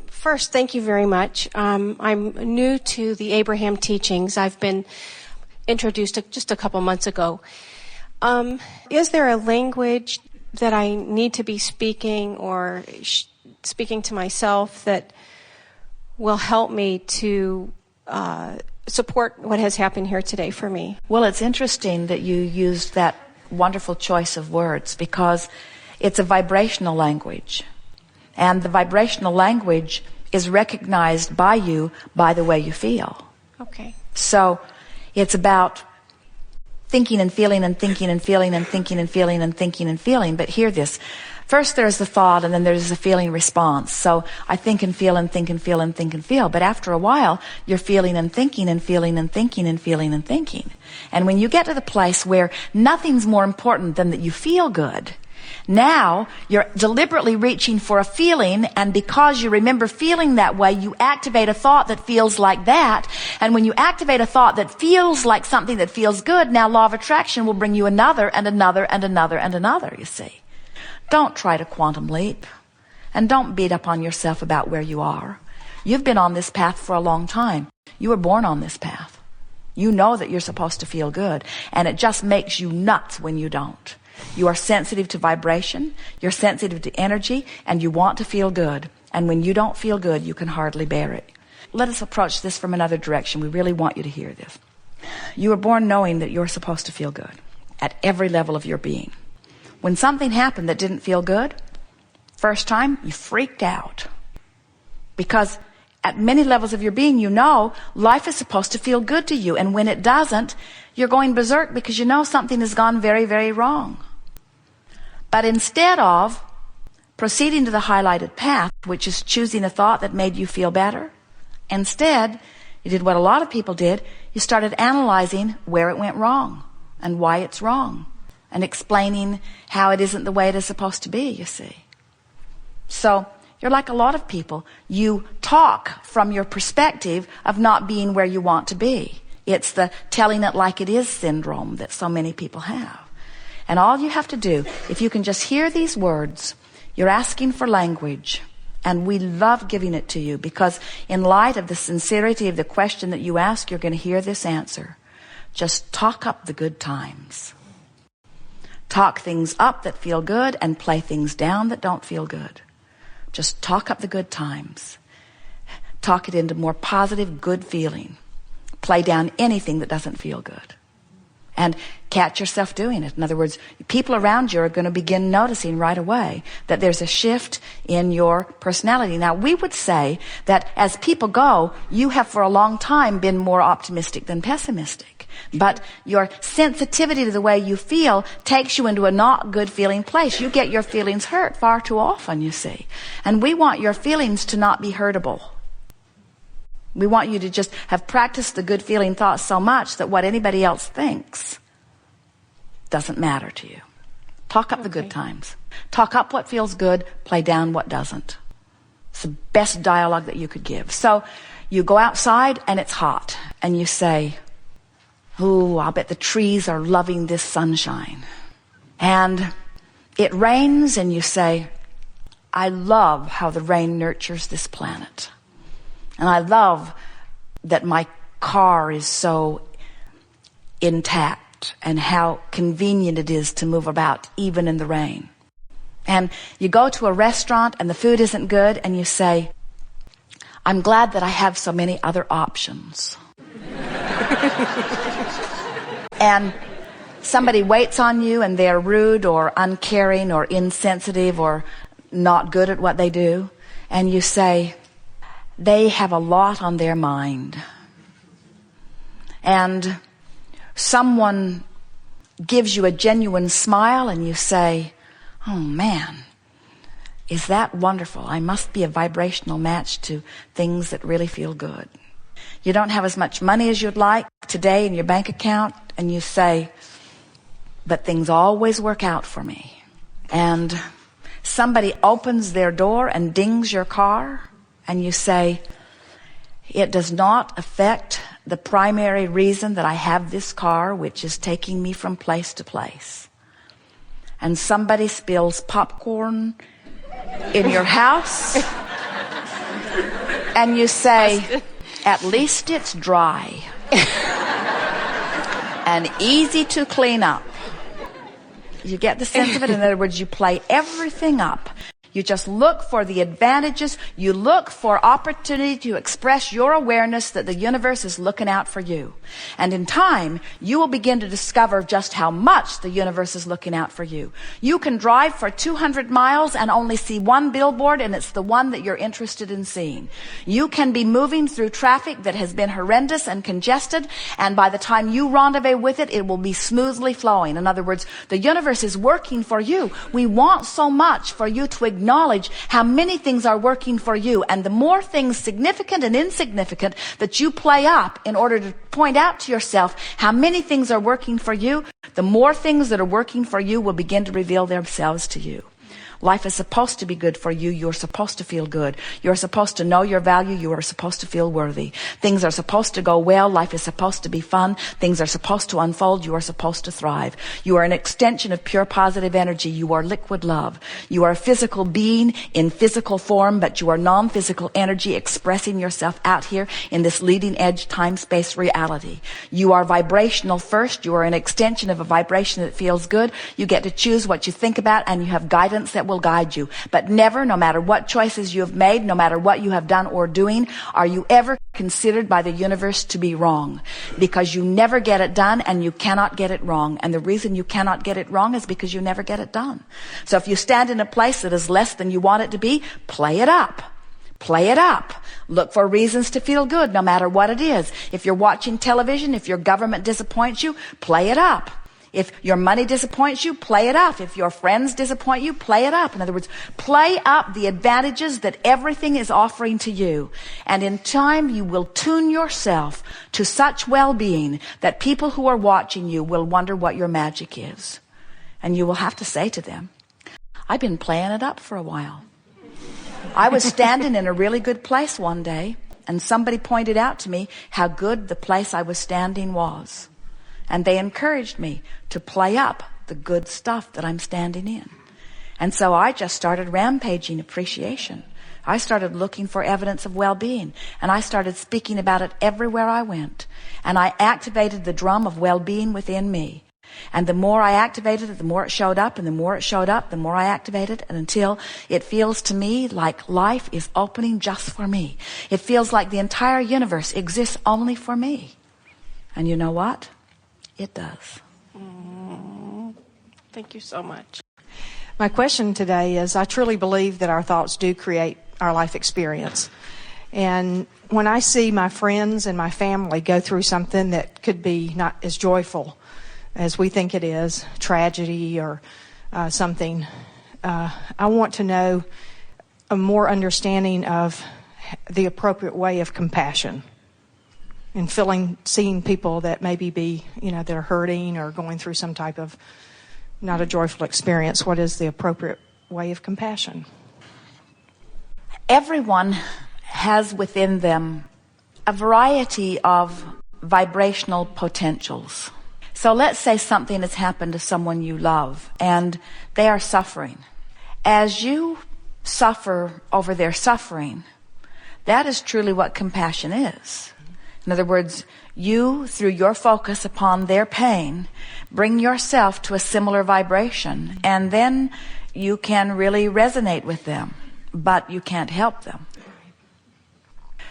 First, thank you very much. I'm new to the Abraham teachings. I've been introduced just a couple months ago. Is there a language that I need to be speaking or speaking to myself that will help me to support what has happened here today for me? Well, it's interesting that you used that wonderful choice of words because it's a vibrational language. And the vibrational language is recognized by you by the way you feel. Okay. So it's about thinking and feeling and thinking and feeling and thinking and feeling and thinking and feeling. But hear this. First there's the thought and then there's the feeling response. So I think and feel and think and feel and think and feel. But after a while, you're feeling and thinking and feeling and thinking and feeling and thinking. And when you get to the place where nothing's more important than that you feel good, now you're deliberately reaching for a feeling, and because you remember feeling that way, you activate a thought that feels like that. And when you activate a thought that feels like something that feels good, now law of attraction will bring you another and another and another and another, you see. Don't try to quantum leap, and don't beat up on yourself about where you are. You've been on this path for a long time. You were born on this path. You know that you're supposed to feel good, and it just makes you nuts when you don't. You are sensitive to vibration, you're sensitive to energy, and you want to feel good. And when you don't feel good, you can hardly bear it. Let us approach this from another direction. We really want you to hear this. You were born knowing that you're supposed to feel good at every level of your being. When something happened that didn't feel good, first time, you freaked out. Because at many levels of your being, you know life is supposed to feel good to you. And when it doesn't, you're going berserk because you know something has gone very, very wrong. But instead of proceeding to the highlighted path, which is choosing a thought that made you feel better, instead, you did what a lot of people did. You started analyzing where it went wrong and why it's wrong and explaining how it isn't the way it is supposed to be, you see. So you're like a lot of people. You talk from your perspective of not being where you want to be. It's the telling it like it is syndrome that so many people have. And all you have to do, if you can just hear these words, you're asking for language. And we love giving it to you because in light of the sincerity of the question that you ask, you're going to hear this answer. Just talk up the good times. Talk things up that feel good and play things down that don't feel good. Just talk up the good times. Talk it into more positive, good feeling. Play down anything that doesn't feel good. And catch yourself doing it. In other words, people around you are going to begin noticing right away that there's a shift in your personality. Now, we would say that as people go, you have for a long time been more optimistic than pessimistic. But your sensitivity to the way you feel takes you into a not good feeling place. You get your feelings hurt far too often, you see. And we want your feelings to not be hurtable. We want you to just have practiced the good feeling thoughts so much that what anybody else thinks doesn't matter to you. Talk up the good times. Talk up what feels good, play down what doesn't. It's the best dialogue that you could give. So you go outside and it's hot and you say, "Ooh, I'll bet the trees are loving this sunshine." And it rains and you say, "I love how the rain nurtures this planet. And I love that my car is so intact and how convenient it is to move about even in the rain." And you go to a restaurant and the food isn't good and you say, "I'm glad that I have so many other options." And somebody waits on you and they're rude or uncaring or insensitive or not good at what they do. And you say, "They have a lot on their mind." And someone gives you a genuine smile and you say, "Oh man, is that wonderful. I must be a vibrational match to things that really feel good." You don't have as much money as you'd like today in your bank account and you say, "But things always work out for me." And somebody opens their door and dings your car and you say, "It does not affect the primary reason that I have this car, which is taking me from place to place." And somebody spills popcorn in your house And you say, at least it's dry. And easy to clean up. You get the sense of it? In other words, you play everything up. You just look for the advantages. You look for opportunity to express your awareness that the universe is looking out for you. And in time, you will begin to discover just how much the universe is looking out for you. You can drive for 200 miles and only see one billboard, and it's the one that you're interested in seeing. You can be moving through traffic that has been horrendous and congested, and by the time you rendezvous with it, it will be smoothly flowing. In other words, the universe is working for you. We want so much for you to acknowledge how many things are working for you, and the more things significant and insignificant that you play up in order to point out to yourself how many things are working for you, the more things that are working for you will begin to reveal themselves to you. Life is supposed to be good for you. You're supposed to feel good. You're supposed to know your value. You are supposed to feel worthy. Things are supposed to go well. Life is supposed to be fun. Things are supposed to unfold. You are supposed to thrive. You are an extension of pure positive energy. You are liquid love. You are a physical being in physical form, but you are non-physical energy expressing yourself out here in this leading edge time-space reality. You are vibrational first. You are an extension of a vibration that feels good. You get to choose what you think about, and you have guidance that will guide you. But never, no matter what choices you have made, no matter what you have done or doing, are you ever considered by the universe to be wrong. Because you never get it done, and you cannot get it wrong. And the reason you cannot get it wrong is because you never get it done. So if you stand in a place that is less than you want it to be, play it up. Play it up. Look for reasons to feel good, no matter what it is. If you're watching television, if your government disappoints you, play it up. If your money disappoints you, play it up. If your friends disappoint you, play it up. In other words, play up the advantages that everything is offering to you. And in time, you will tune yourself to such well-being that people who are watching you will wonder what your magic is. And you will have to say to them, I've been playing it up for a while. I was standing in a really good place one day, and somebody pointed out to me how good the place I was standing was. And they encouraged me to play up the good stuff that I'm standing in. And so I just started rampaging appreciation. I started looking for evidence of well-being. And I started speaking about it everywhere I went. And I activated the drum of well-being within me. And the more I activated it, the more it showed up. And the more it showed up, the more I activated it. And until it feels to me like life is opening just for me. It feels like the entire universe exists only for me. And you know what? It does. Thank you so much. My question today is, I truly believe that our thoughts do create our life experience. And when I see my friends and my family go through something that could be not as joyful as we think it is, tragedy or something, I want to know a more understanding of the appropriate way of compassion. And seeing people that maybe that are hurting or going through some type of not a joyful experience. What is the appropriate way of compassion? Everyone has within them a variety of vibrational potentials. So let's say something has happened to someone you love and they are suffering. As you suffer over their suffering, that is truly what compassion is. In other words, you, through your focus upon their pain, bring yourself to a similar vibration, and then you can really resonate with them, but you can't help them.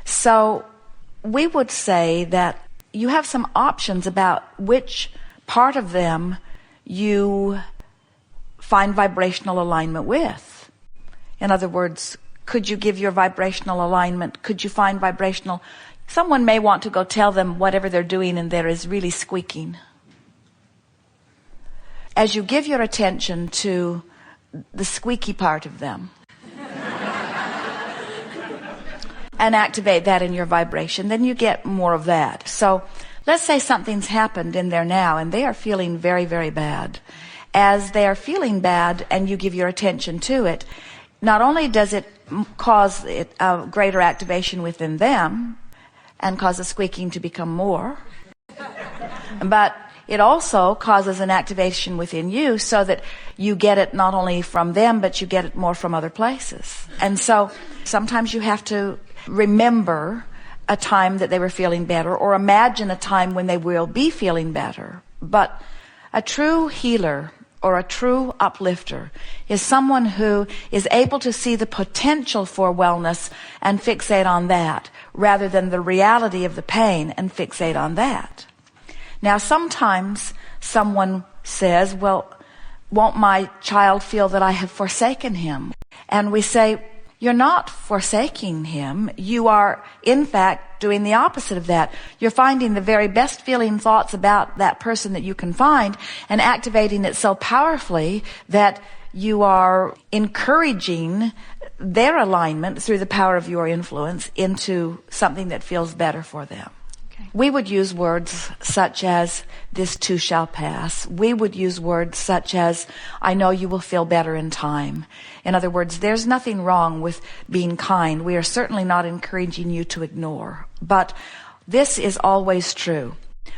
So we would say that you have some options about which part of them you find vibrational alignment with. In other words, could you give your vibrational alignment? Could you find vibrational? Someone may want to go tell them whatever they're doing and there is really squeaking. As you give your attention to the squeaky part of them and activate that in your vibration, then you get more of that. So let's say something's happened in there now and they are feeling very, very bad. As they are feeling bad and you give your attention to it, not only does it cause a greater activation within them and cause the squeaking to become more, but it also causes an activation within you so that you get it not only from them, but you get it more from other places. And so sometimes you have to remember a time that they were feeling better or imagine a time when they will be feeling better. But a true healer or a true uplifter is someone who is able to see the potential for wellness and fixate on that rather than the reality of the pain and fixate on that. Now, sometimes someone says, well, won't my child feel that I have forsaken him? And we say, you're not forsaking him. You are, in fact, doing the opposite of that. You're finding the very best feeling thoughts about that person that you can find and activating it so powerfully that you are encouraging their alignment through the power of your influence into something that feels better for them. We would use words such as, this too shall pass. We would use words such as, I know you will feel better in time. In other words, there's nothing wrong with being kind. We are certainly not encouraging you to ignore. But this is always true.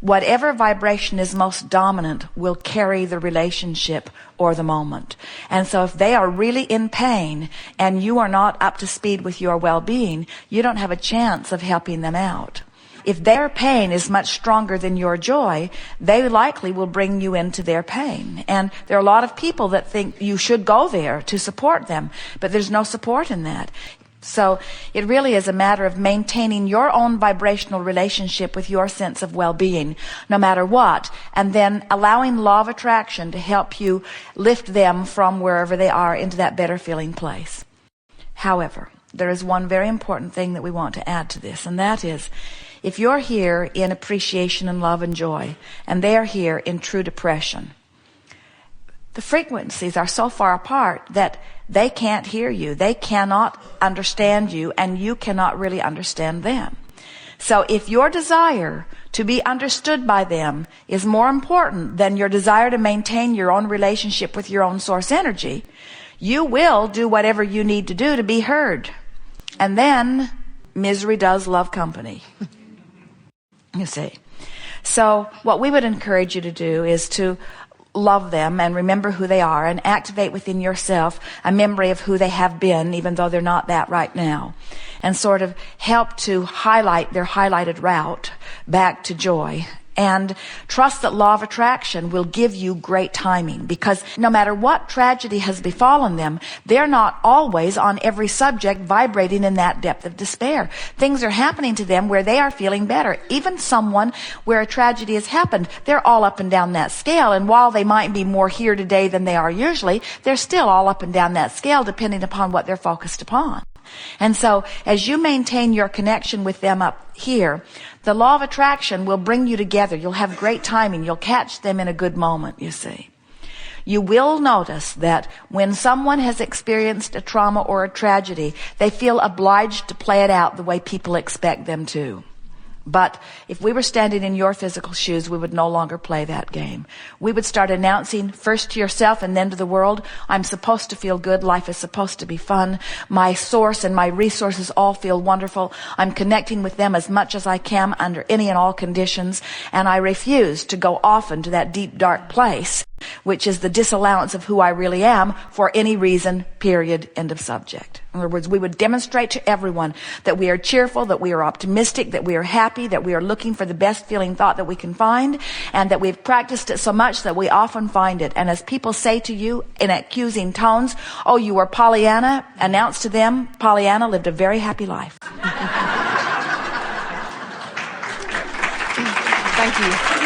Whatever vibration is most dominant will carry the relationship or the moment. And so if they are really in pain and you are not up to speed with your well-being, you don't have a chance of helping them out. If their pain is much stronger than your joy, they likely will bring you into their pain. And there are a lot of people that think you should go there to support them, but there's no support in that. So it really is a matter of maintaining your own vibrational relationship with your sense of well-being, no matter what, and then allowing law of attraction to help you lift them from wherever they are into that better feeling place. However, there is one very important thing that we want to add to this, and that is, if you're here in appreciation and love and joy, and they're here in true depression, the frequencies are so far apart that they can't hear you. They cannot understand you, and you cannot really understand them. So if your desire to be understood by them is more important than your desire to maintain your own relationship with your own source energy, you will do whatever you need to do to be heard. And then misery does love company. You see. So what we would encourage you to do is to love them and remember who they are and activate within yourself a memory of who they have been, even though they're not that right now, and sort of help to highlight their highlighted route back to joy. And trust that law of attraction will give you great timing, because no matter what tragedy has befallen them, they're not always on every subject vibrating in that depth of despair. Things are happening to them where they are feeling better. Even someone where a tragedy has happened, they're all up and down that scale. And while they might be more here today than they are usually, they're still all up and down that scale depending upon what they're focused upon. And so as you maintain your connection with them up here, the law of attraction will bring you together. You'll have great timing. You'll catch them in a good moment, you see. You will notice that when someone has experienced a trauma or a tragedy, they feel obliged to play it out the way people expect them to. But if we were standing in your physical shoes, we would no longer play that game. We would start announcing first to yourself and then to the world, I'm supposed to feel good. Life is supposed to be fun. My source and my resources all feel wonderful. I'm connecting with them as much as I can under any and all conditions. And I refuse to go off into that deep, dark place, which is the disallowance of who I really am for any reason, period, end of subject. In other words, we would demonstrate to everyone that we are cheerful, that we are optimistic, that we are happy, that we are looking for the best feeling thought that we can find, and that we've practiced it so much that we often find it. And as people say to you in accusing tones, oh, you are Pollyanna, announce to them, Pollyanna lived a very happy life. Thank you.